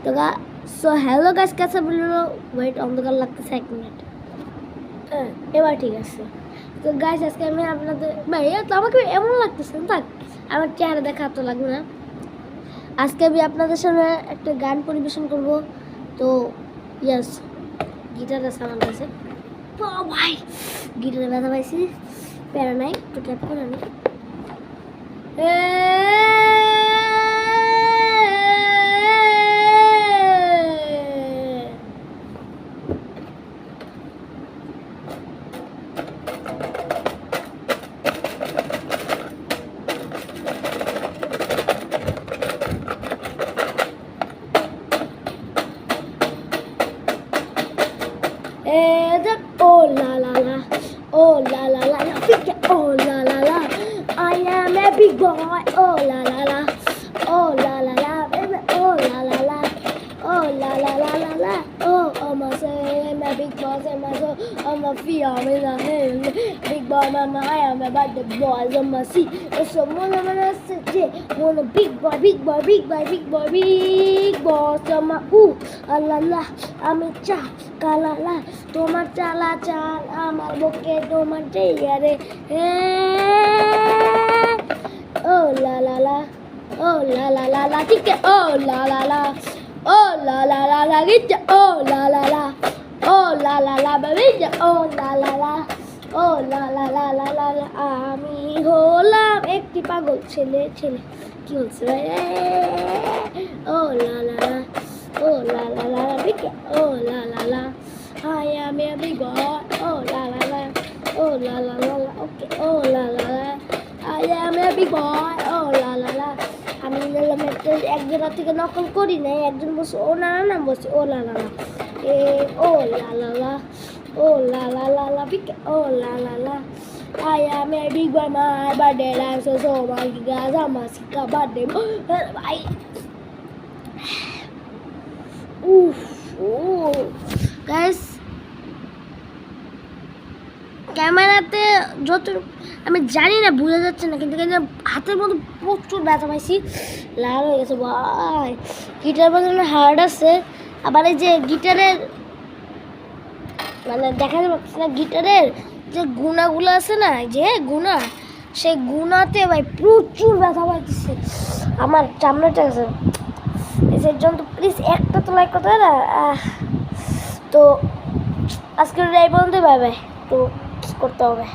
তো so hello guys, কাছে বললো ওয়েট অন্ধকার লাগতেছে 1 মিনিট। হ্যাঁ এবার ঠিক আছে। তো গাইস আজকে আমি আপনাদের ভাইয়া তো আমাকে এমন লাগতেছে থাক আমার চেহারা দেখা তো লাগবে না। আজকে আমি আপনাদের সামনে একটা গান পরিবেশন করব। তো ইয়েস গিটার আছে আমার কাছে। ও ভাই গিটারে ব্যথা পাইছি, প্যারা নাই, একটু ক্যাপ করে নি। Oh la la la, oh la la la, oh la la la, I am a big boy. Oh la la la, oh la la la, baby. Oh la la la, oh la la la la la. Oh, I'ma say I'm a big boss, I'm a soul, I'm a feel, I'm in the hand. Big boy, mama, I am about the boys, I'ma see. It's so wanna say, wanna big boy, big boy, big boy, big boy, big boss, I'ma ooh, la la, I'm a cha. কালালা তোমার চালা চাল আমার বুকে তোমার চেয়ারে ও লা লা লা, ও লা লা লা লা, ঠিক আছে ও লা লা লা, ও লা লা লা লা, গিয়ে ও লা লা লা, ও লা লা লা বেবি, ও লা লা লা, ও লা লা লা লা লা লা। আমি হলাম একটি পাগল ছেলে ছেলে, কি হচ্ছে ও লা লা লা, oh la la la la, big oh la la la, I am a big boy. Oh la la la, oh la la la la, okay. Oh la la la, I am a big boy. Oh la la la, আমি নিলাম একটা একজনের থেকে নকল করি নাই, একজন বসে ও না না বসে ও লা লা লা, এ ও লা লা লা, ও লা লা লা লা, big oh la la la, I am a big boy. My birthday dance so my guys, I'm a sick birthday. Bye. Guys ক্যামেরাতে যত আমি জানি না বোঝা যাচ্ছে না, কিন্তু হাতের মধ্যে প্রচুর ব্যথা পাইছি, লাল হয়ে গেছে ভাই। গিটার বাজানো হার্ড আছে, আবার এই যে গিটারের মানে দেখা যাচ্ছে না, গিটারের যে গুণাগুলো আছে না, যে গুণা, সেই গুণাতে ভাই প্রচুর ব্যথা পাইতেছে আমার চামড়াটা আছে। এর জন্য তো প্লিজ একটা তো লাইক করতে হয় না। তো আজকের এই পর্যন্ত, বাই বাই, তো করতে হবে।